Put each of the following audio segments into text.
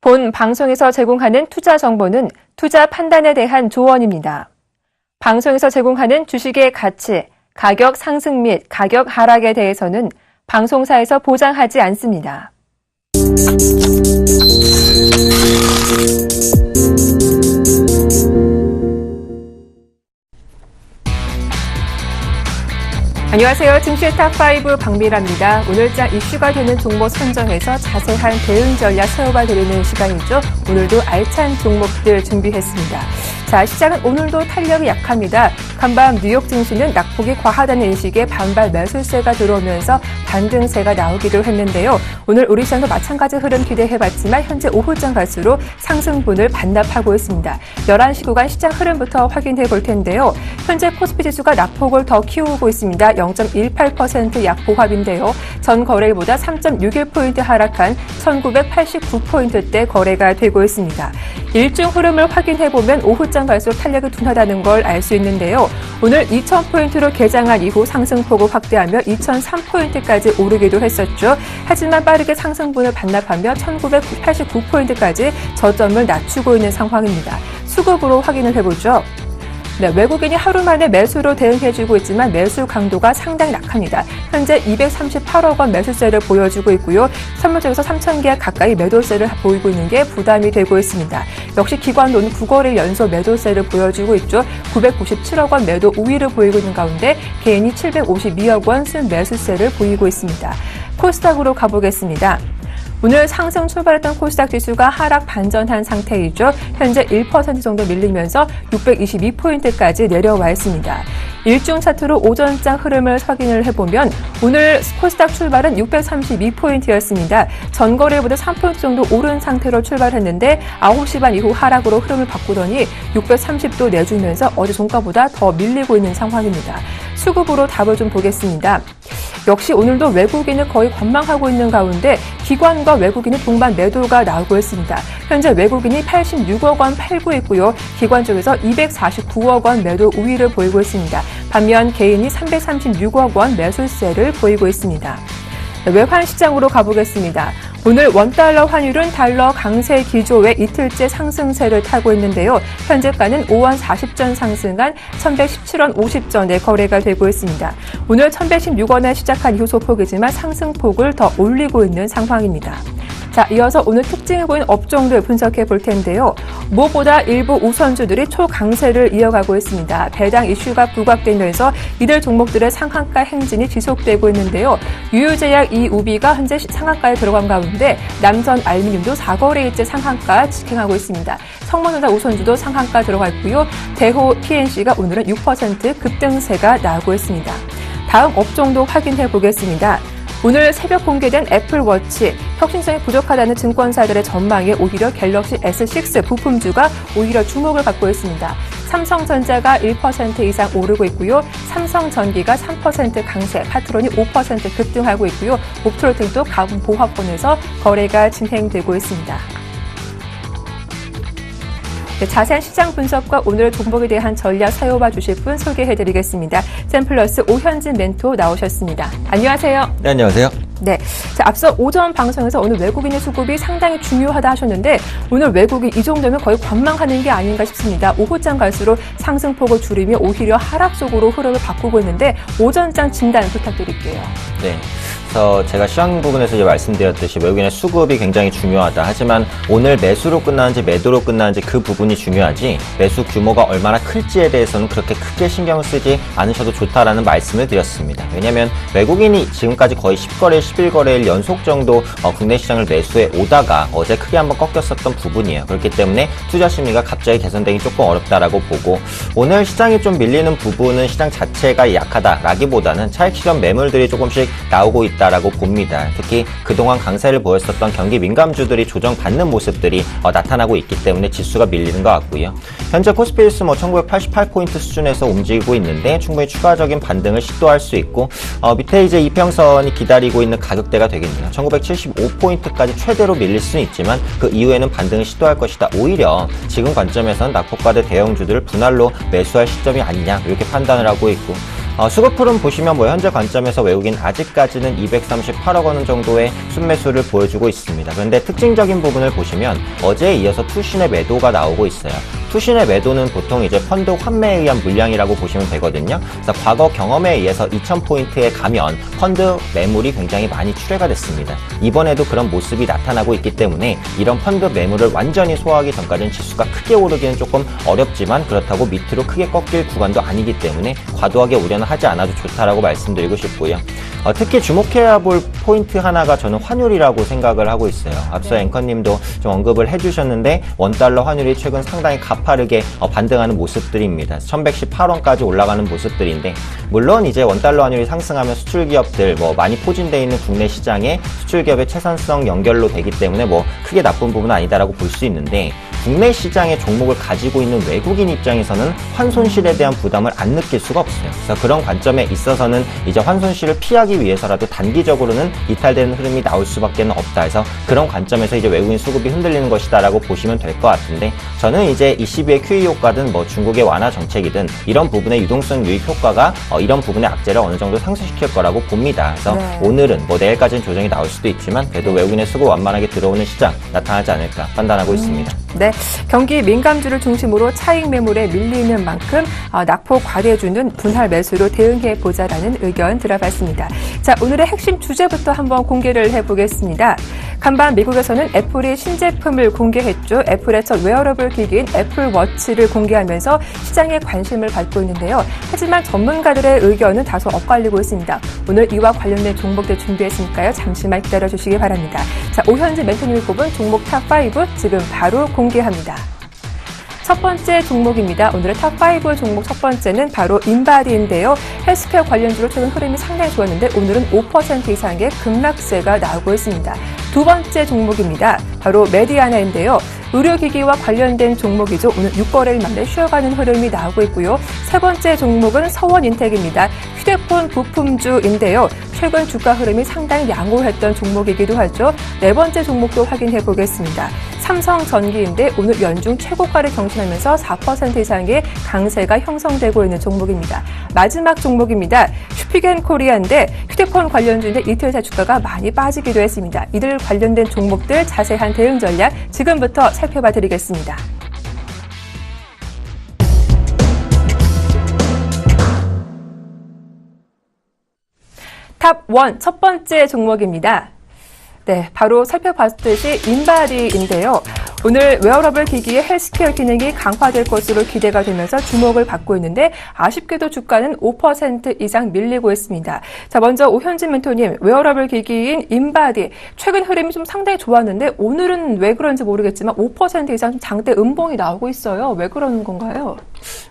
본 방송에서 제공하는 투자 정보는 투자 판단에 대한 조언입니다. 방송에서 제공하는 주식의 가치, 가격 상승 및 가격 하락에 대해서는 방송사에서 보장하지 않습니다. 안녕하세요. 증시의 탑5 박미라입니다. 오늘장 이슈가 되는 종목 선정해서 자세한 대응 전략 세워봐 드리는 시간이죠. 오늘도 알찬 종목들 준비했습니다. 자, 시장은 오늘도 탄력이 약합니다. 간밤 뉴욕 증시는 낙폭이 과하다는 인식에 반발 매수세가 들어오면서 반등세가 나오기도 했는데요. 오늘 우리 시장도 마찬가지 흐름 기대해봤지만 현재 오후장 갈수록 상승분을 반납하고 있습니다. 11시 구간 시장 흐름부터 확인해 볼 텐데요. 현재 코스피 지수가 낙폭을 더 키우고 있습니다. 0.18% 약보합인데요. 전 거래일보다 3.61포인트 하락한 1989포인트대 거래가 되고 있습니다. 일중 흐름을 확인해보면 오후장 갈수록 탄력이 둔하다는 걸 알 수 있는데요. 오늘 2000포인트로 개장한 이후 상승폭을 확대하며 2003포인트까지 오르기도 했었죠. 하지만 빠르게 상승분을 반납하며 1989포인트까지 저점을 낮추고 있는 상황입니다. 수급으로 확인을 해보죠. 네, 외국인이 하루 만에 매수로 대응해주고 있지만 매수 강도가 상당히 약합니다. 현재 238억 원 매수세를 보여주고 있고요. 선물 쪽에서 3,000개 가까이 매도세를 보이고 있는 게 부담이 되고 있습니다. 역시 기관도는 9거래일 연속 매도세를 보여주고 있죠. 997억 원 매도 우위를 보이고 있는 가운데 개인이 752억 원 순매수세를 보이고 있습니다. 코스닥으로 가보겠습니다. 오늘 상승 출발했던 코스닥 지수가 하락 반전한 상태이죠. 현재 1% 정도 밀리면서 622포인트까지 내려와 있습니다. 일중 차트로 오전장 흐름을 확인을 해보면 오늘 코스닥 출발은 632포인트였습니다. 전거래보다 3포인트 정도 오른 상태로 출발했는데 9시 반 이후 하락으로 흐름을 바꾸더니 630도 내주면서 어제 종가보다 더 밀리고 있는 상황입니다. 수급으로 답을 좀 보겠습니다. 역시 오늘도 외국인을 거의 관망하고 있는 가운데 기관과 외국인의 동반 매도가 나오고 있습니다. 현재 외국인이 86억 원 팔고 있고요. 기관 쪽에서 249억 원 매도 우위를 보이고 있습니다. 반면 개인이 336억 원 매수세를 보이고 있습니다. 외환 시장으로 가보겠습니다. 오늘 원달러 환율은 달러 강세 기조의 이틀째 상승세를 타고 있는데요. 현재가는 5원 40전 상승한 1117원 50전에 거래가 되고 있습니다. 오늘 1116원에 시작한 이후 소폭이지만 상승폭을 더 올리고 있는 상황입니다. 자, 이어서 오늘 특징을 보인 업종들 분석해 볼 텐데요. 무엇보다 일부 우선주들이 초강세를 이어가고 있습니다. 배당 이슈가 부각되면서 이들 종목들의 상한가 행진이 지속되고 있는데요. 유유제약 이우비가 현재 상한가에 들어간 가운데 남선 알루미늄도 4거래일째 상한가 직행하고 있습니다. 성모전자 우선주도 상한가 들어가 있고요. 대호 PNC가 오늘은 6% 급등세가 나오고 있습니다. 다음 업종도 확인해 보겠습니다. 오늘 새벽 공개된 애플워치, 혁신성이 부족하다는 증권사들의 전망에 오히려 갤럭시 S6 부품주가 오히려 주목을 받고 있습니다. 삼성전자가 1% 이상 오르고 있고요. 삼성전기가 3% 강세, 파트론이 5% 급등하고 있고요. 옵트로텍도 보합권에서 거래가 진행되고 있습니다. 네, 자세한 시장 분석과 오늘 종목에 대한 전략 사용해 주실 분 소개해드리겠습니다. 샘플러스 오현진 멘토 나오셨습니다. 안녕하세요. 네, 안녕하세요. 네, 자, 앞서 오전 방송에서 오늘 외국인의 수급이 상당히 중요하다 하셨는데 오늘 외국인 이 정도면 거의 관망하는 게 아닌가 싶습니다. 오후장 갈수록 상승폭을 줄이며 오히려 하락 속으로 흐름을 바꾸고 있는데 오전장 진단 부탁드릴게요. 네. 그래서 제가 시황 부분에서 이제 말씀드렸듯이 외국인의 수급이 굉장히 중요하다. 하지만 오늘 매수로 끝나는지 매도로 끝나는지 그 부분이 중요하지 매수 규모가 얼마나 클지에 대해서는 그렇게 크게 신경을 쓰지 않으셔도 좋다라는 말씀을 드렸습니다. 왜냐하면 외국인이 지금까지 거의 10거래일, 11거래일 연속 정도 국내 시장을 매수해 오다가 어제 크게 한번 꺾였었던 부분이에요. 그렇기 때문에 투자 심리가 갑자기 개선되기 조금 어렵다라고 보고 오늘 시장이 좀 밀리는 부분은 시장 자체가 약하다라기보다는 차익 실현 매물들이 조금씩 나오고 있다라고 봅니다. 특히 그동안 강세를 보였었던 경기 민감주들이 조정받는 모습들이 나타나고 있기 때문에 지수가 밀리는 것 같고요. 현재 코스피 지수 1988포인트 수준에서 움직이고 있는데 충분히 추가적인 반등을 시도할 수 있고 밑에 이제 이평선이 기다리고 있는 가격대가 되겠네요. 1975포인트까지 최대로 밀릴 수는 있지만 그 이후에는 반등을 시도할 것이다. 오히려 지금 관점에서는 낙폭과대 대형주들을 분할로 매수할 시점이 아니냐 이렇게 판단을 하고 있고 수급풀은 보시면 뭐 현재 관점에서 외국인 아직까지는 238억 원 정도의 순매수를 보여주고 있습니다. 그런데 특징적인 부분을 보시면 어제에 이어서 투신의 매도가 나오고 있어요. 투신의 매도는 보통 이제 펀드 환매에 의한 물량이라고 보시면 되거든요. 그래서 과거 경험에 의해서 2000포인트에 가면 펀드 매물이 굉장히 많이 출회가 됐습니다. 이번에도 그런 모습이 나타나고 있기 때문에 이런 펀드 매물을 완전히 소화하기 전까지는 지수가 크게 오르기는 조금 어렵지만 그렇다고 밑으로 크게 꺾일 구간도 아니기 때문에 과도하게 우려는 하지 않아도 좋다라고 말씀드리고 싶고요. 특히 주목해야 볼 포인트 하나가 저는 환율이라고 생각을 하고 있어요. 앞서 앵커님도 좀 언급을 해주셨는데 원달러 환율이 최근 상당히 가파르게 반등하는 모습들입니다. 1118원까지 올라가는 모습들인데 물론 이제 원달러 환율이 상승하면 수출기업들 뭐 많이 포진되어 있는 국내 시장에 수출기업의 채산성 연결로 되기 때문에 뭐 크게 나쁜 부분은 아니다라고 볼 수 있는데 국내 시장의 종목을 가지고 있는 외국인 입장에서는 환손실에 대한 부담을 안 느낄 수가 없어요. 그래서 그런 관점에 있어서는 이제 환손실을 피하기 위해서라도 단기적으로는 이탈되는 흐름이 나올 수밖에 없다 해서 그런 관점에서 이제 외국인 수급이 흔들리는 것이다라고 보시면 될 것 같은데 저는 이제 ECB의 QE 효과든 뭐 중국의 완화 정책이든 이런 부분의 유동성 유입 효과가 이런 부분의 악재를 어느 정도 상쇄시킬 거라고 봅니다. 그래서 오늘은 뭐 내일까지는 조정이 나올 수도 있지만 그래도 외국인의 수급 완만하게 들어오는 시장 나타나지 않을까 판단하고 있습니다. 네, 경기 민감주를 중심으로 차익 매물에 밀리는 만큼 낙폭 과대주는 분할 매수로 대응해 보자라는 의견 들어봤습니다. 자, 오늘의 핵심 주제부터 한번 공개를 해보겠습니다. 간밤 미국에서는 애플이 신제품을 공개했죠. 애플의 첫 웨어러블 기기인 애플워치를 공개하면서 시장에 관심을 받고 있는데요. 하지만 전문가들의 의견은 다소 엇갈리고 있습니다. 오늘 이와 관련된 종목들 준비했으니까요. 잠시만 기다려주시기 바랍니다. 자, 오현진 멘토님이 꼽은 종목 탑5 지금 바로 공개합니다. 첫 번째 종목입니다. 오늘의 탑5 종목 첫 번째는 바로 인바디인데요. 헬스케어 관련주로 최근 흐름이 상당히 좋았는데 오늘은 5% 이상의 급락세가 나오고 있습니다. 두 번째 종목입니다. 바로 메디아나인데요. 의료기기와 관련된 종목이죠. 오늘 6거래일 만에 쉬어가는 흐름이 나오고 있고요. 세 번째 종목은 서원인텍입니다. 휴대폰 부품주인데요. 최근 주가 흐름이 상당히 양호했던 종목이기도 하죠. 네 번째 종목도 확인해 보겠습니다. 삼성전기인데 오늘 연중 최고가를 경신하면서 4% 이상의 강세가 형성되고 있는 종목입니다. 마지막 종목입니다. 슈피겐코리아인데 휴대폰 관련주인데 이틀 새 주가가 많이 빠지기도 했습니다. 이들 관련된 종목들 자세한 대응 전략 지금부터 살펴봐 드리겠습니다. 탑1 첫 번째 종목입니다. 네, 바로 살펴봤듯이 인바디인데요. 오늘 웨어러블 기기의 헬스케어 기능이 강화될 것으로 기대가 되면서 주목을 받고 있는데 아쉽게도 주가는 5% 이상 밀리고 있습니다. 자, 먼저 오현진 멘토님, 웨어러블 기기인 인바디 최근 흐름이 좀 상당히 좋았는데 오늘은 왜 그런지 모르겠지만 5% 이상 좀 장대 음봉이 나오고 있어요. 왜 그러는 건가요?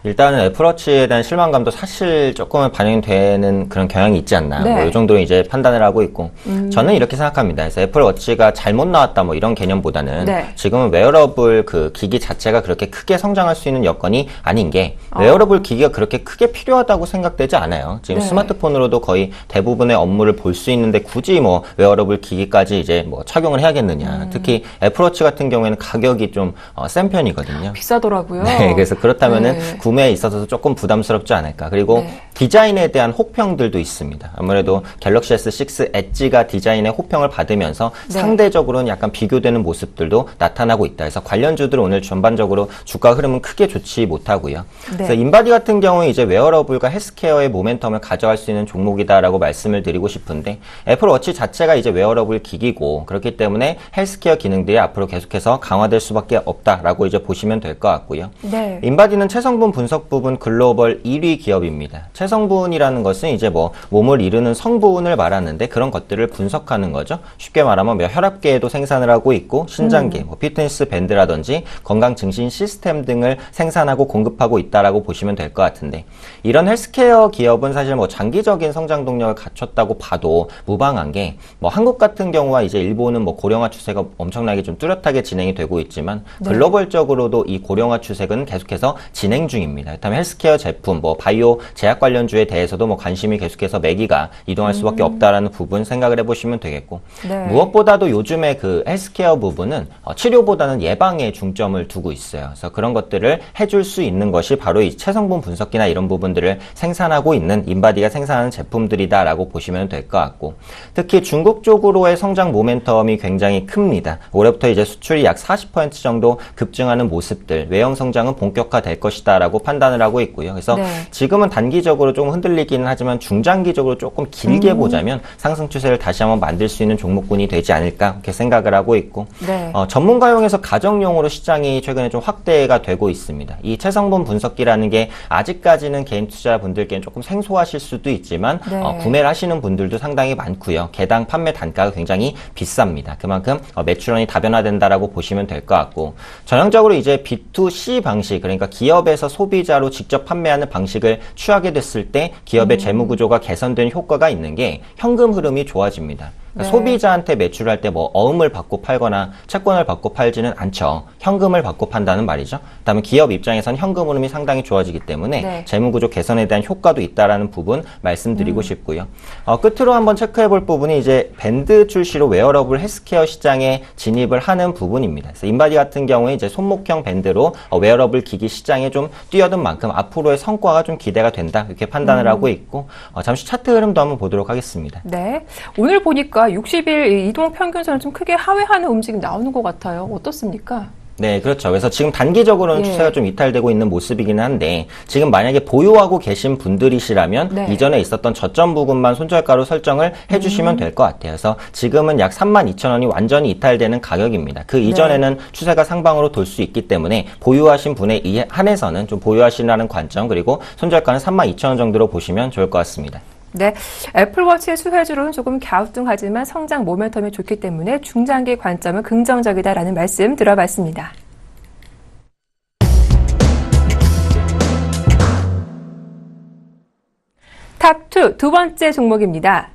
일단은 애플워치에 대한 실망감도 사실 조금은 반영이 되는 그런 경향이 있지 않나. 네. 뭐 이 정도로 이제 판단을 하고 있고. 저는 이렇게 생각합니다. 그래서 애플워치가 잘못 나왔다 뭐 이런 개념보다는 네. 지금은 웨어러블 그 기기 자체가 그렇게 크게 성장할 수 있는 여건이 아닌 게 웨어러블 기기가 그렇게 크게 필요하다고 생각되지 않아요. 지금 네. 스마트폰으로도 거의 대부분의 업무를 볼 수 있는데 굳이 뭐 웨어러블 기기까지 이제 뭐 착용을 해야겠느냐. 특히 애플워치 같은 경우에는 가격이 좀 센 편이거든요. 비싸더라고요. 네, 그래서 그렇다면은 네. 구매에 있어서도 조금 부담스럽지 않을까. 그리고 네. 디자인에 대한 혹평들도 있습니다. 아무래도 갤럭시 S6 엣지가 디자인의 호평을 받으면서 네. 상대적으로는 약간 비교되는 모습들도 나타나고 있다. 그래서 관련주들 오늘 전반적으로 주가 흐름은 크게 좋지 못하고요. 네. 그래서 인바디 같은 경우에 이제 웨어러블과 헬스케어의 모멘텀을 가져갈 수 있는 종목이다라고 말씀을 드리고 싶은데 애플워치 자체가 이제 웨어러블 기기고 그렇기 때문에 헬스케어 기능들이 앞으로 계속해서 강화될 수밖에 없다라고 이제 보시면 될 것 같고요. 네. 인바디는 체성분 분석 부분 글로벌 1위 기업입니다. 체성분이라는 것은 이제 뭐 몸을 이루는 성분을 말하는데 그런 것들을 분석하는 거죠. 쉽게 말하면 뭐 혈압계에도 생산을 하고 있고 신장계, 뭐 피트니스 밴드라든지 건강 증신 시스템 등을 생산하고 공급하고 있다라고 보시면 될 것 같은데 이런 헬스케어 기업은 사실 뭐 장기적인 성장 동력을 갖췄다고 봐도 무방한 게 뭐 한국 같은 경우와 이제 일본은 뭐 고령화 추세가 엄청나게 좀 뚜렷하게 진행이 되고 있지만 네. 글로벌적으로도 이 고령화 추세는 계속해서 진행이 진행 중입니다. 그렇다면 헬스케어 제품, 바이오 제약 관련주에 대해서도 관심이 계속해서 매기가 이동할 수밖에 없다라는 부분 생각을 해보시면 되겠고 네. 무엇보다도 요즘에 그 헬스케어 부분은 치료보다는 예방에 중점을 두고 있어요. 그래서 그런 것들을 해줄 수 있는 것이 바로 이 체성분 분석기나 이런 부분들을 생산하고 있는 인바디가 생산하는 제품들이다라고 보시면 될 것 같고 특히 중국 쪽으로의 성장 모멘텀이 굉장히 큽니다. 올해부터 이제 수출이 약 40% 정도 급증하는 모습들, 외형 성장은 본격화될 것이다라고 판단을 하고 있고요. 그래서 네. 지금은 단기적으로 조금 흔들리기는 하지만 중장기적으로 조금 길게 보자면 상승 추세를 다시 한번 만들 수 있는 종목군이 되지 않을까 이렇게 생각을 하고 있고 네. 전문가용에서 가정용으로 시장이 최근에 좀 확대가 되고 있습니다. 이 체성분 분석기라는 게 아직까지는 개인 투자분들께는 조금 생소하실 수도 있지만 네. 구매를 하시는 분들도 상당히 많고요. 개당 판매 단가가 굉장히 비쌉니다. 그만큼 매출원이 다변화된다라고 보시면 될 것 같고 전형적으로 이제 B2C 방식 그러니까 기업에서 소비자로 직접 판매하는 방식을 취하게 됐을 때 기업의 재무 구조가 개선된 효과가 있는 게 현금 흐름이 좋아집니다. 그러니까 네. 소비자한테 매출할 때 어음을 받고 팔거나 채권을 받고 팔지는 않죠. 현금을 받고 판다는 말이죠. 그다음에 기업 입장에선 현금 흐름이 상당히 좋아지기 때문에 네. 재무구조 개선에 대한 효과도 있다라는 부분 말씀드리고 싶고요. 끝으로 한번 체크해볼 부분이 이제 밴드 출시로 웨어러블 헬스케어 시장에 진입을 하는 부분입니다. 그래서 인바디 같은 경우에 이제 손목형 밴드로 웨어러블 기기 시장에 좀 뛰어든 만큼 앞으로의 성과가 좀 기대가 된다 이렇게 판단을 하고 있고 잠시 차트 흐름도 한번 보도록 하겠습니다. 네. 오늘 보니까 60일 이동 평균선을 좀 크게 하회하는 움직임 나오는 것 같아요. 어떻습니까? 네, 그렇죠. 그래서 지금 단기적으로는 예. 추세가 좀 이탈되고 있는 모습이긴 한데 지금 만약에 보유하고 계신 분들이시라면 네. 이전에 있었던 저점 부분만 손절가로 설정을 해주시면 될 것 같아요. 그래서 지금은 약 32,000원이 완전히 이탈되는 가격입니다. 그 이전에는 추세가 상방으로 돌 수 있기 때문에 보유하신 분에 한해서는 좀 보유하시라는 관점 그리고 손절가는 32,000원 정도로 보시면 좋을 것 같습니다. 네, 애플워치의 수혜주로는 조금 갸우뚱하지만 성장 모멘텀이 좋기 때문에 중장기 관점은 긍정적이다라는 말씀 들어봤습니다. 탑2 두 번째 종목입니다.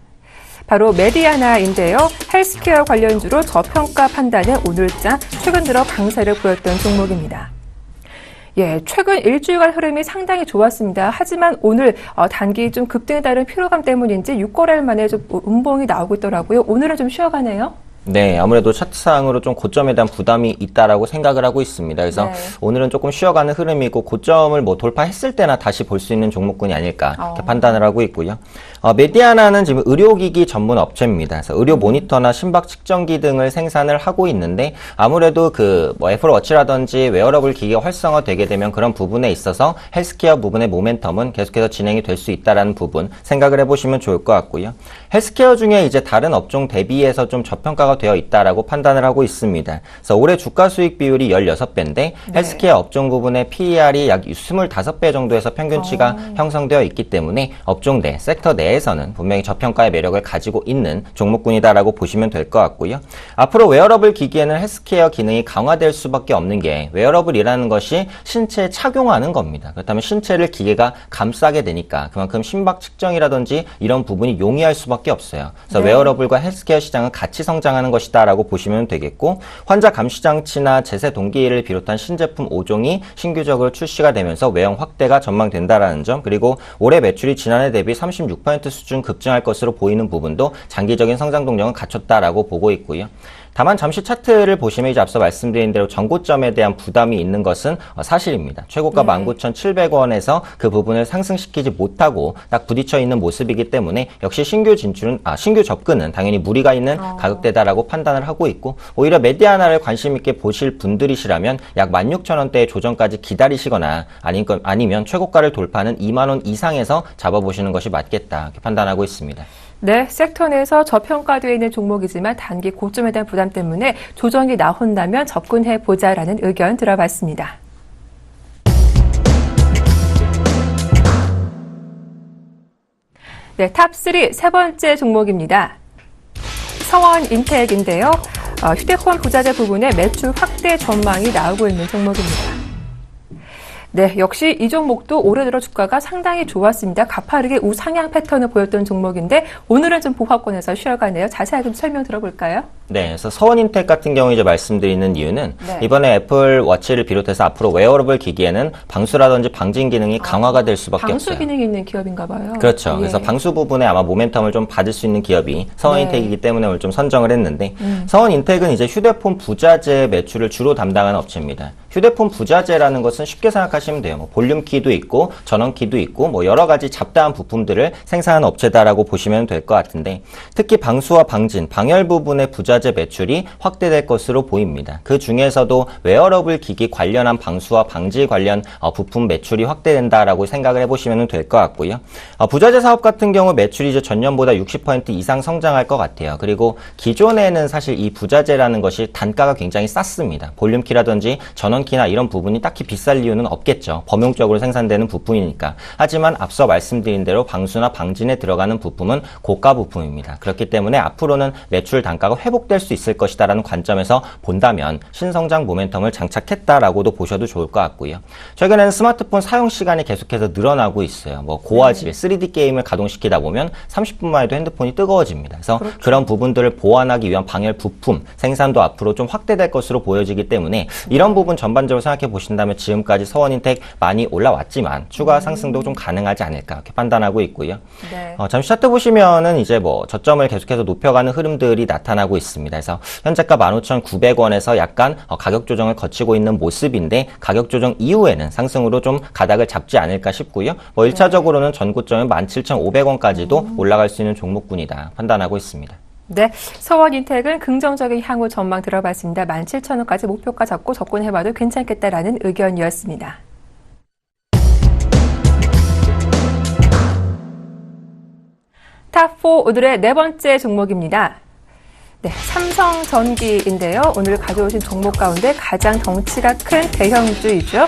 바로 메디아나인데요. 헬스케어 관련주로 저평가 판단에 오늘장 최근 들어 강세를 보였던 종목입니다. 예, 최근 일주일간 흐름이 상당히 좋았습니다. 하지만 오늘 단기 좀 급등에 따른 피로감 때문인지 6거래일 만에 좀 음봉이 나오고 있더라고요. 오늘은 좀 쉬어가네요. 네, 아무래도 차트상으로 좀 고점에 대한 부담이 있다라고 생각을 하고 있습니다. 그래서 네. 오늘은 조금 쉬어가는 흐름이고 고점을 돌파했을 때나 다시 볼 수 있는 종목군이 아닐까 이렇게 판단을 하고 있고요. 메디아나는 지금 의료기기 전문 업체입니다. 그래서 의료 모니터나 심박 측정기 등을 생산을 하고 있는데 아무래도 애플워치라든지 웨어러블 기기가 활성화되게 되면 그런 부분에 있어서 헬스케어 부분의 모멘텀은 계속해서 진행이 될 수 있다라는 부분 생각을 해보시면 좋을 것 같고요. 헬스케어 중에 이제 다른 업종 대비해서 좀 저평가가 되어 있다라고 판단을 하고 있습니다. 그래서 올해 주가 수익 비율이 16배인데 네. 헬스케어 업종 부분의 PER이 약 25배 정도에서 평균치가 형성되어 있기 때문에 업종 내, 섹터 내에서는 분명히 저평가의 매력을 가지고 있는 종목군이다라고 보시면 될 것 같고요. 앞으로 웨어러블 기기에는 헬스케어 기능이 강화될 수밖에 없는 게 웨어러블이라는 것이 신체에 착용하는 겁니다. 그렇다면 신체를 기계가 감싸게 되니까 그만큼 심박 측정이라든지 이런 부분이 용이할 수밖에 없어요. 그래서 네. 웨어러블과 헬스케어 시장은 같이 성장하는 것이다라고 보시면 되겠고 환자 감시 장치나 제세 동기를 비롯한 신제품 5종이 신규적으로 출시가 되면서 외형 확대가 전망된다라는 점 그리고 올해 매출이 지난해 대비 36% 수준 급증할 것으로 보이는 부분도 장기적인 성장 동력은 갖췄다라고 보고 있고요. 다만 잠시 차트를 보시면 이제 앞서 말씀드린 대로 전고점에 대한 부담이 있는 것은 사실입니다. 최고가 19,700원에서 그 부분을 상승시키지 못하고 딱 부딪혀 있는 모습이기 때문에 역시 신규 접근은 당연히 무리가 있는 가격대다라고 판단을 하고 있고 오히려 메디아나를 관심 있게 보실 분들이시라면 약 16,000원대의 조정까지 기다리시거나 아니면 최고가를 돌파하는 2만 원 이상에서 잡아보시는 것이 맞겠다 이렇게 판단하고 있습니다. 네, 섹터 내에서 저평가되어 있는 종목이지만 단기 고점에 대한 부담 때문에 조정이 나온다면 접근해보자라는 의견 들어봤습니다. 네, 탑3 세 번째 종목입니다. 성원인텍인데요. 휴대폰 부자재 부분에 매출 확대 전망이 나오고 있는 종목입니다. 네, 역시 이 종목도 올해 들어 주가가 상당히 좋았습니다. 가파르게 우상향 패턴을 보였던 종목인데 오늘은 좀 보합권에서 쉬어가네요. 자세하게 좀 설명 들어볼까요? 네, 그래서 서원인텍 같은 경우 이제 말씀드리는 이유는 네. 이번에 애플 워치를 비롯해서 앞으로 웨어러블 기기에는 방수라든지 방진 기능이 강화가 될 수밖에 방수 없어요. 기능이 있는 기업인가 봐요. 그렇죠. 예. 그래서 방수 부분에 아마 모멘텀을 좀 받을 수 있는 기업이 서원인텍이기 때문에 오늘 좀 선정을 했는데 서원인텍은 이제 휴대폰 부자재 매출을 주로 담당하는 업체입니다. 휴대폰 부자재라는 것은 쉽게 생각하시면 돼요. 뭐 볼륨 키도 있고 전원 키도 있고 뭐 여러 가지 잡다한 부품들을 생산하는 업체다라고 보시면 될 것 같은데 특히 방수와 방진, 방열 부분의 부자재 매출이 확대될 것으로 보입니다. 그 중에서도 웨어러블 기기 관련한 방수와 방지 관련 부품 매출이 확대된다라고 생각을 해보시면 될 것 같고요. 부자재 사업 같은 경우 매출이 이제 전년보다 60% 이상 성장할 것 같아요. 그리고 기존에는 사실 이 부자재라는 것이 단가가 굉장히 쌌습니다. 볼륨 키라든지 전원 키나 이런 부분이 딱히 비쌀 이유는 없겠죠. 범용적으로 생산되는 부품이니까. 하지만 앞서 말씀드린 대로 방수나 방진에 들어가는 부품은 고가 부품입니다. 그렇기 때문에 앞으로는 매출 단가가 회복될 수 있을 것이다라는 관점에서 본다면 신성장 모멘텀을 장착했다라고도 보셔도 좋을 것 같고요. 최근에는 스마트폰 사용 시간이 계속해서 늘어나고 있어요. 뭐 고화질, 3D 게임을 가동시키다 보면 30분만 해도 핸드폰이 뜨거워집니다. 그래서 그렇죠. 그런 부분들을 보완하기 위한 방열 부품 생산도 앞으로 좀 확대될 것으로 보여지기 때문에 이런 부분 전반적으로 생각해 보신다면 지금까지 서원인텍 많이 올라왔지만 추가 상승도 좀 가능하지 않을까 이렇게 판단하고 있고요. 네. 잠시 차트 보시면은 이제 뭐 저점을 계속해서 높여가는 흐름들이 나타나고 있습니다. 그래서 현재가 15,900원에서 약간 가격 조정을 거치고 있는 모습인데 가격 조정 이후에는 상승으로 좀 가닥을 잡지 않을까 싶고요. 뭐 1차적으로는 전고점인 17,500원까지도 올라갈 수 있는 종목군이다 판단하고 있습니다. 네, 서원인텍은 긍정적인 향후 전망 들어봤습니다. 17,000원까지 목표가 잡고 접근해봐도 괜찮겠다라는 의견이었습니다. 탑4 오늘의 네 번째 종목입니다. 네, 삼성전기인데요. 오늘 가져오신 종목 가운데 가장 덩치가 큰 대형주이죠.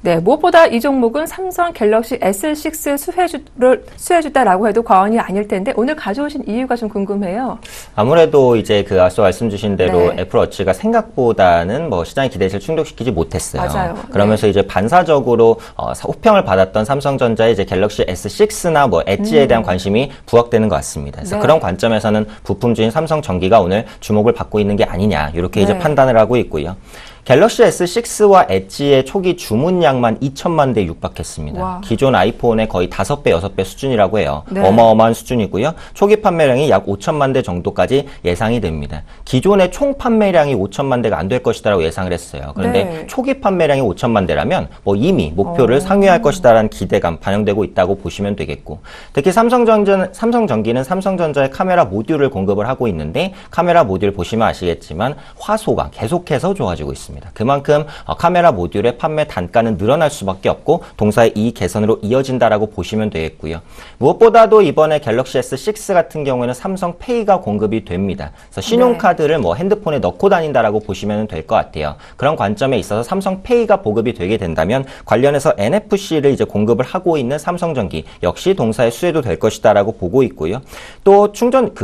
네, 무엇보다 이 종목은 삼성 갤럭시 S6 수혜주다라고 해도 과언이 아닐 텐데 오늘 가져오신 이유가 좀 궁금해요. 아무래도 이제 그 앞서 말씀 주신 대로 네. 애플워치가 생각보다는 뭐 시장의 기대치를 충족시키지 못했어요. 맞아요. 그러면서 이제 반사적으로 호평을 받았던 삼성전자의 이제 갤럭시 S6나 뭐 엣지에 대한 관심이 부각되는 것 같습니다. 그래서 네. 그런 관점에서는 부품주인 삼성전기가 오늘 주목을 받고 있는 게 아니냐 이렇게 이제 네. 판단을 하고 있고요. 갤럭시 S6와 엣지의 초기 주문량만 2천만 대 육박했습니다. 와. 기존 아이폰의 거의 5배, 6배 수준이라고 해요. 네. 어마어마한 수준이고요. 초기 판매량이 약 5천만 대 정도까지 예상이 됩니다. 기존의 총 판매량이 5천만 대가 안 될 것이다라고 예상을 했어요. 그런데 네. 초기 판매량이 5천만 대라면 뭐 이미 목표를 상회할 것이다라는 기대감 반영되고 있다고 보시면 되겠고, 특히 삼성전기는 삼성전자의 카메라 모듈을 공급을 하고 있는데 카메라 모듈 보시면 아시겠지만 화소가 계속해서 좋아지고 있습니다. 그만큼 카메라 모듈의 판매 단가는 늘어날 수밖에 없고 동사의 이익 개선으로 이어진다라고 보시면 되겠고요. 무엇보다도 이번에 갤럭시 S6 같은 경우에는 삼성페이가 공급이 됩니다. 그래서 신용카드를 뭐 핸드폰에 넣고 다닌다라고 보시면 될 것 같아요. 그런 관점에 있어서 삼성페이가 보급이 되게 된다면 관련해서 NFC를 이제 공급을 하고 있는 삼성전기 역시 동사의 수혜도 될 것이다라고 보고 있고요. 또 충전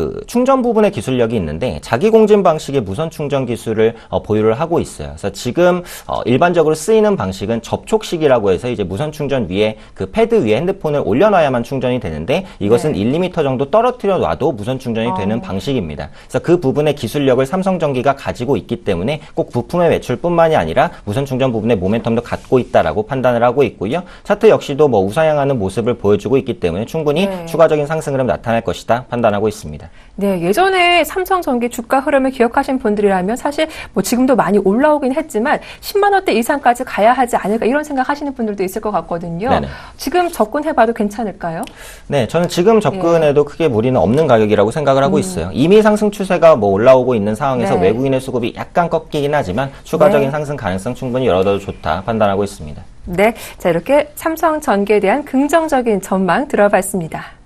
부분의 기술력이 있는데 자기 공진 방식의 무선 충전 기술을 보유를 하고 있어요. 그래서 지금 일반적으로 쓰이는 방식은 접촉식이라고 해서 이제 무선 충전 위에 그 패드 위에 핸드폰을 올려놔야만 충전이 되는데 이것은 1mm 정도 떨어뜨려 놔도 무선 충전이 되는 방식입니다. 그래서 그 부분의 기술력을 삼성전기가 가지고 있기 때문에 꼭 부품의 매출뿐만이 아니라 무선 충전 부분의 모멘텀도 갖고 있다라고 판단을 하고 있고요. 차트 역시도 뭐 우상향하는 모습을 보여주고 있기 때문에 충분히 추가적인 상승 흐름 나타날 것이다 판단하고 있습니다. 네, 예전에 삼성전기 주가 흐름을 기억하신 분들이라면 사실 뭐 지금도 많이 올라오긴 했지만 10만 원대 이상까지 가야 하지 않을까 이런 생각하시는 분들도 있을 것 같거든요. 네네. 지금 접근해봐도 괜찮을까요? 네, 저는 지금 접근해도 크게 무리는 없는 가격이라고 생각을 하고 있어요. 이미 상승 추세가 뭐 올라오고 있는 상황에서 네. 외국인의 수급이 약간 꺾이긴 하지만 추가적인 상승 가능성 충분히 열어둬도 좋다 판단하고 있습니다. 네, 자 이렇게 삼성전기에 대한 긍정적인 전망 들어봤습니다.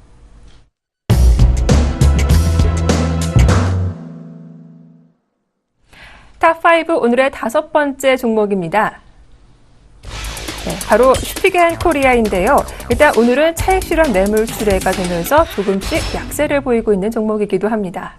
탑5 오늘의 다섯 번째 종목입니다. 네, 바로 슈피겐 코리아인데요. 일단 오늘은 차익 실현 매물 출회가 되면서 조금씩 약세를 보이고 있는 종목이기도 합니다.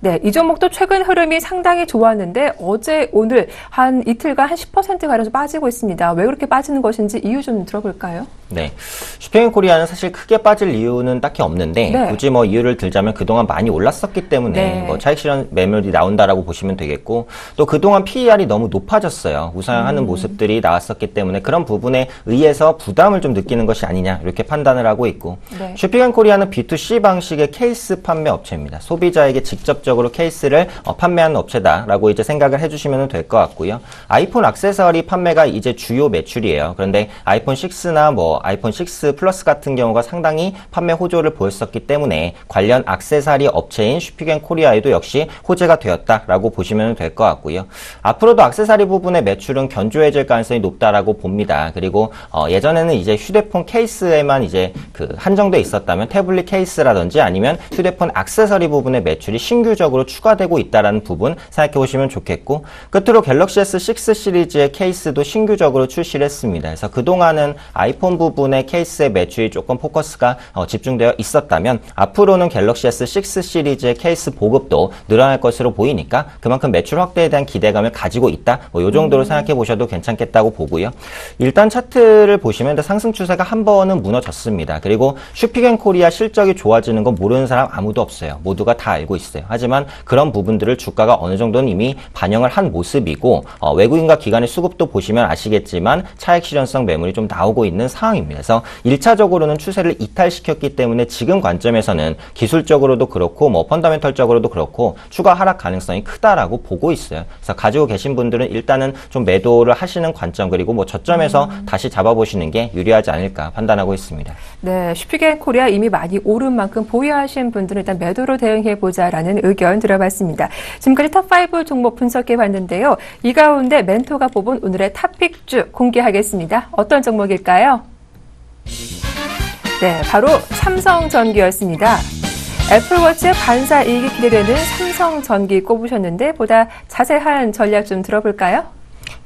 네, 이 종목도 최근 흐름이 상당히 좋았는데 어제 오늘 한 이틀간 한 10%가량 빠지고 있습니다. 왜 그렇게 빠지는 것인지 이유 좀 들어볼까요? 네. 슈퍼인코리아는 사실 크게 빠질 이유는 딱히 없는데 네. 굳이 뭐 이유를 들자면 그동안 많이 올랐었기 때문에 네. 뭐 차익 실현 매물이 나온다라고 보시면 되겠고 또 그동안 PER이 너무 높아졌어요. 우상향하는 모습들이 나왔었기 때문에 그런 부분에 의해서 부담을 좀 느끼는 것이 아니냐 이렇게 판단을 하고 있고 네. 슈퍼인코리아는 B2C 방식의 케이스 판매 업체입니다. 소비자에게 직접적으로 케이스를 판매하는 업체다라고 이제 생각을 해주시면 될 것 같고요. 아이폰 액세서리 판매가 이제 주요 매출이에요. 그런데 아이폰 6나 뭐 아이폰 6 플러스 같은 경우가 상당히 판매 호조를 보였었기 때문에 관련 액세서리 업체인 슈퍼인코리아에도 역시 호재가 되었다라고 보시면 될 것 같고요. 앞으로도 액세서리 부분의 매출은 견조해질 가능성이 높다라고 봅니다. 그리고 예전에는 이제 휴대폰 케이스에만 이제 그 한정돼 있었다면 태블릿 케이스라든지 아니면 휴대폰 액세서리 부분의 매출이 신규적으로 추가되고 있다라는 부분 생각해 보시면 좋겠고 끝으로 갤럭시 S6 시리즈의 케이스도 신규적으로 출시를 했습니다. 그래서 그동안은 아이폰 부분의 케이스의 매출이 조금 포커스가 집중되어 있었다면 앞으로는 갤럭시 S6 시리즈의 케이스 보급도 늘어날 것으로 보이니까 그만큼 매출 확대에 대한 기대감을 가지고 있다. 뭐 이 정도로 생각해 보셔도 괜찮겠다고 보고요. 일단 차트를 보시면 상승 추세가 한 번은 무너졌습니다. 그리고 슈퍼인코리아 실적이 좋아지는 건 모르는 사람 아무도 없어요. 모두가 다 알고 있어요. 하지만 그런 부분들을 주가가 어느 정도는 이미 반영을 한 모습이고 외국인과 기관의 수급도 보시면 아시겠지만 차익 실현성 매물이 좀 나오고 있는 상황입니다. 그래서 1차적으로는 추세를 이탈시켰기 때문에 지금 관점에서는 기술적으로도 그렇고 뭐 펀더멘털적으로도 그렇고 추가 하락 가능성이 크다라고 보고 있어요. 그래서 가지고 계신 분들은 일단은 좀 매도를 하시는 관점 그리고 뭐 저점에서 다시 잡아보시는 게 유리하지 않을까 판단하고 있습니다. 네, 슈퍼인코리아 이미 많이 오른 만큼 보유하신 분들은 일단 매도로 대응해보자라는 의견 들어봤습니다. 지금까지 탑5 종목 분석해봤는데요. 이 가운데 멘토가 뽑은 오늘의 탑픽주 공개하겠습니다. 어떤 종목일까요? 네, 바로 삼성전기였습니다. 애플워치의 반사 이익이 기대되는 삼성전기 꼽으셨는데 보다 자세한 전략 좀 들어볼까요?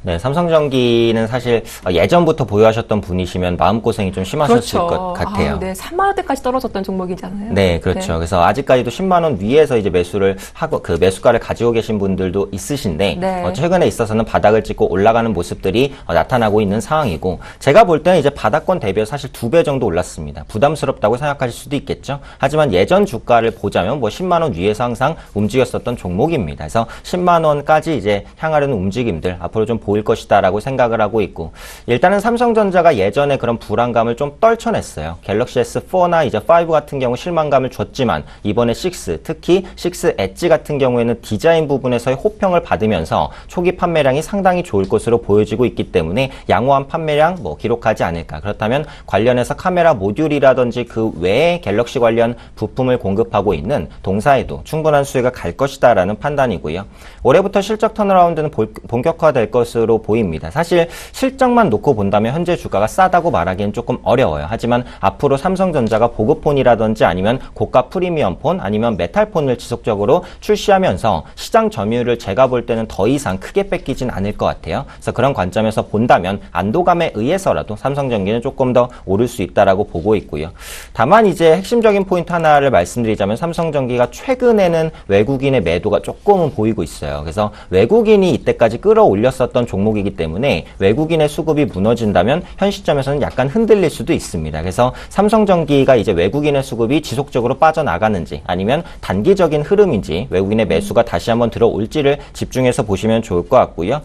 네, 삼성전기는 사실 예전부터 보유하셨던 분이시면 마음고생이 좀 심하셨을 그렇죠. 것 같아요. 네, 3만 원대까지 떨어졌던 종목이잖아요. 네, 그렇죠. 네. 그래서 아직까지도 10만 원 위에서 이제 매수를 하고 그 매수가를 가지고 계신 분들도 있으신데 네. 최근에 있어서는 바닥을 찍고 올라가는 모습들이 나타나고 있는 상황이고 제가 볼 때는 이제 바닥권 대비해서 사실 2배 정도 올랐습니다. 부담스럽다고 생각하실 수도 있겠죠. 하지만 예전 주가를 보자면 뭐 10만 원 위에서 항상 움직였었던 종목입니다. 그래서 10만 원까지 이제 향하려는 움직임들 앞으로 좀 보일 것이다라고 생각을 하고 있고 일단은 삼성전자가 예전에 그런 불안감을 좀 떨쳐냈어요. 갤럭시 S4나 이제 5 같은 경우 실망감을 줬지만 이번에 6, 특히 6 엣지 같은 경우에는 디자인 부분에서의 호평을 받으면서 초기 판매량이 상당히 좋을 것으로 보여지고 있기 때문에 양호한 판매량 뭐 기록하지 않을까. 그렇다면 관련해서 카메라 모듈이라든지 그 외에 갤럭시 관련 부품을 공급하고 있는 동사에도 충분한 수혜가 갈 것이다라는 판단이고요. 올해부터 실적 턴어라운드는 본격화될 것으로 보입니다. 사실 실적만 놓고 본다면 현재 주가가 싸다고 말하기엔 조금 어려워요. 하지만 앞으로 삼성전자가 보급폰이라든지 아니면 고가 프리미엄폰 아니면 메탈폰을 지속적으로 출시하면서 시장 점유율을 제가 볼 때는 더 이상 크게 뺏기진 않을 것 같아요. 그래서 그런 관점에서 본다면 안도감에 의해서라도 삼성전기는 조금 더 오를 수 있다라고 보고 있고요. 다만 이제 핵심적인 포인트 하나를 말씀드리자면 삼성전기가 최근에는 외국인의 매도가 조금은 보이고 있어요. 그래서 외국인이 이때까지 끌어올렸었던 종목이기 때문에 외국인의 수급이 무너진다면 현 시점에서는 약간 흔들릴 수도 있습니다. 그래서 삼성전기가 이제 외국인의 수급이 지속적으로 빠져나가는지 아니면 단기적인 흐름인지 외국인의 매수가 다시 한번 들어올지를 집중해서 보시면 좋을 것 같고요.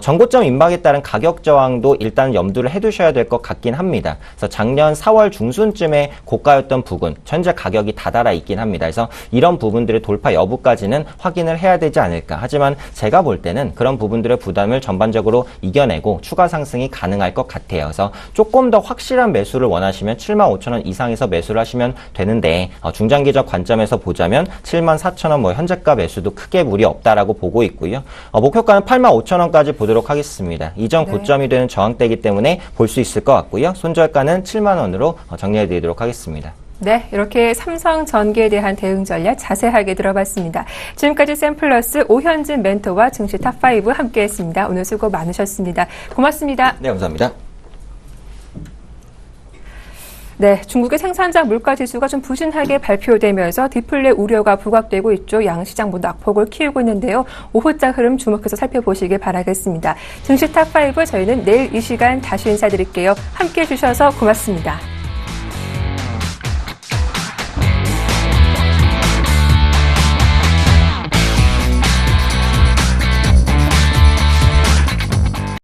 전고점 임박에 따른 가격 저항도 일단 염두를 해두셔야 될 것 같긴 합니다. 그래서 작년 4월 중순쯤에 고가였던 부분 현재 가격이 다다라 있긴 합니다. 그래서 이런 부분들의 돌파 여부까지는 확인을 해야 되지 않을까. 하지만 제가 볼 때는 그런 부분들의 부담을 전반적으로 이겨내고 추가 상승이 가능할 것 같아요. 그래서 조금 더 확실한 매수를 원하시면 75,000원 이상에서 매수를 하시면 되는데 중장기적 관점에서 보자면 74,000원 뭐 현재가 매수도 크게 무리 없다라고 보고 있고요. 목표가는 85,000원까지 보도록 하겠습니다. 이전 고점이 되는 저항대이기 때문에 볼 수 있을 것 같고요. 손절가는 7만 원으로 정리해 드리도록 하겠습니다. 네, 이렇게 삼성전기에 대한 대응 전략 자세하게 들어봤습니다. 지금까지 샘플러스 오현진 멘토와 증시 탑5 함께했습니다. 오늘 수고 많으셨습니다. 고맙습니다. 네, 감사합니다. 네, 중국의 생산자 물가지수가 좀 부진하게 발표되면서 디플레 우려가 부각되고 있죠. 양시장 모두 낙폭을 키우고 있는데요. 오후장 흐름 주목해서 살펴보시길 바라겠습니다. 증시 탑5 저희는 내일 이 시간 다시 인사드릴게요. 함께해 주셔서 고맙습니다.